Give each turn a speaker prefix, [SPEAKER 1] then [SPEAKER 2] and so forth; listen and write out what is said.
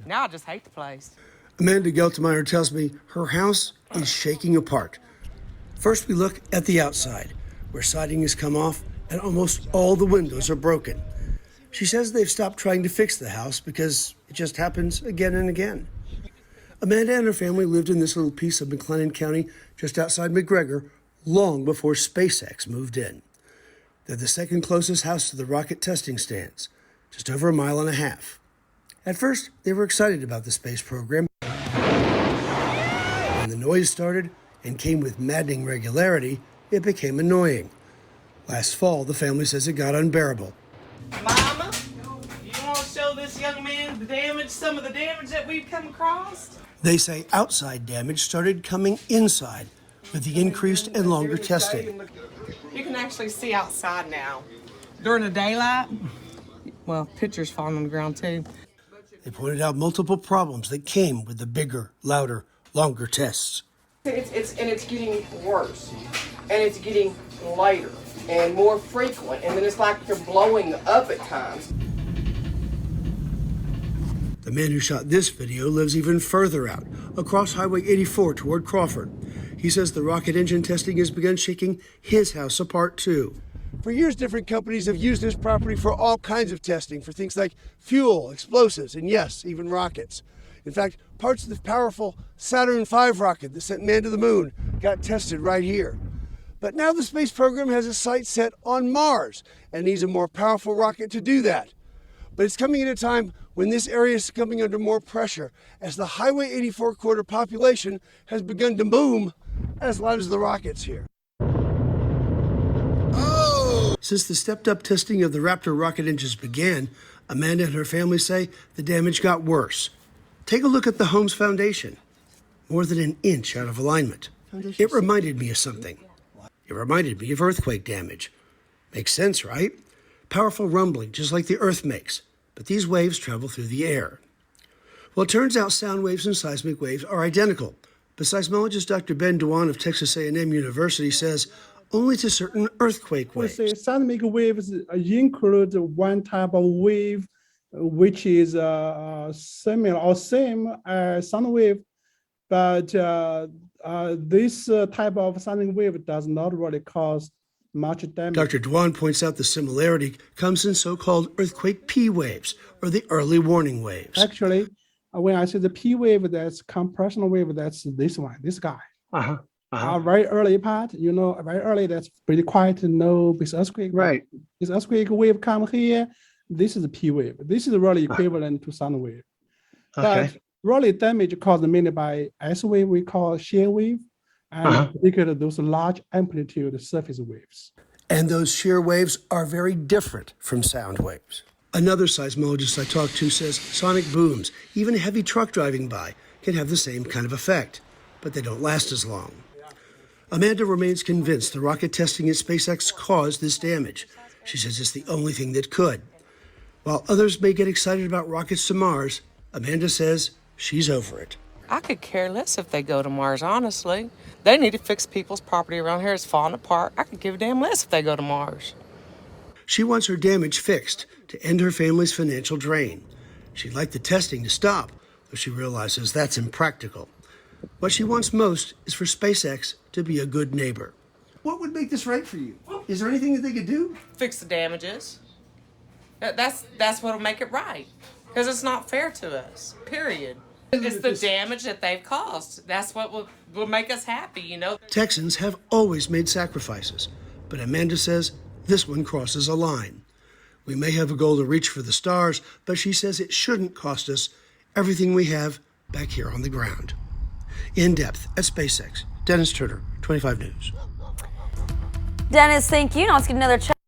[SPEAKER 1] Now I just hate the place.
[SPEAKER 2] Amanda Geltmeyer tells me her house is shaking apart. First, we look at the outside, where siding has come off and almost all the windows are broken. She says they've stopped trying to fix the house because it just happens again and again. Amanda and her family lived in this little piece of McLennan County just outside McGregor long before SpaceX moved in. They're the second closest house to the rocket testing stands, just over 1.5 miles. At first, they were excited about the space program. When the noise started and came with maddening regularity, it became annoying. Last fall, the family says it got unbearable.
[SPEAKER 1] Mama, you want to show this young man some of the damage that we've come across?
[SPEAKER 2] They say outside damage started coming inside with the increased and longer testing.
[SPEAKER 1] You can actually see outside now. During the daylight, well, pictures falling on the ground too.
[SPEAKER 2] They pointed out multiple problems that came with the bigger, louder, longer tests.
[SPEAKER 3] It's getting worse, and it's getting lighter and more frequent, and then it's like they're blowing up at times.
[SPEAKER 2] The man who shot this video lives even further out, across Highway 84 toward Crawford. He says the rocket engine testing has begun shaking his house apart too. For years, different companies have used this property for all kinds of testing, for things like fuel, explosives, and yes, even rockets. In fact, parts of the powerful Saturn V rocket that sent man to the moon got tested right here. But now the space program has a sight set on Mars and needs a more powerful rocket to do that. But it's coming at a time when this area is coming under more pressure as the Highway 84 corridor population has begun to boom as loud as the rockets here. Since the stepped-up testing of the Raptor rocket engines began, Amanda and her family say the damage got worse. Take a look at the home's foundation. More than an inch out of alignment. It reminded me of something. It reminded me of earthquake damage. Makes sense, right? Powerful rumbling, just like the Earth makes. But these waves travel through the air. Well, it turns out sound waves and seismic waves are identical. But seismologist Dr. Ben Dewan of Texas A&M University says only to certain earthquake waves.
[SPEAKER 4] We say seismic waves include one type of wave which is similar or same as sound wave, but this type of seismic wave does not really cause much damage.
[SPEAKER 2] Dr. Dewan points out the similarity comes in so-called earthquake P waves, or the early warning waves.
[SPEAKER 4] Actually, when I say the P wave, that's compression wave, that's this one, this guy. Very early part, very early, that's pretty quiet, no big earthquake.
[SPEAKER 2] Right.
[SPEAKER 4] This earthquake wave come here, this is a P wave. This is really equivalent to sound wave.
[SPEAKER 2] Okay.
[SPEAKER 4] But really damage caused mainly by S wave, we call shear wave, and particularly those large amplitude surface waves.
[SPEAKER 2] And those shear waves are very different from sound waves. Another seismologist I talked to says sonic booms, even a heavy truck driving by, can have the same kind of effect, but they don't last as long. Amanda remains convinced the rocket testing at SpaceX caused this damage. She says it's the only thing that could. While others may get excited about rockets to Mars, Amanda says she's over it.
[SPEAKER 1] I could care less if they go to Mars, honestly. They need to fix people's property around here. It's falling apart. I could give a damn less if they go to Mars.
[SPEAKER 2] She wants her damage fixed to end her family's financial drain. She'd like the testing to stop, though she realizes that's impractical. What she wants most is for SpaceX to be a good neighbor. What would make this right for you? Is there anything that they could do?
[SPEAKER 1] Fix the damages. That's what'll make it right. Because it's not fair to us, period. It's the damage that they've caused. That's what will make us happy,
[SPEAKER 2] Texans have always made sacrifices, but Amanda says this one crosses a line. We may have a goal to reach for the stars, but she says it shouldn't cost us everything we have back here on the ground. In depth at SpaceX, Dennis Turner, 25 News.
[SPEAKER 5] Dennis, thank you. Now let's get another check.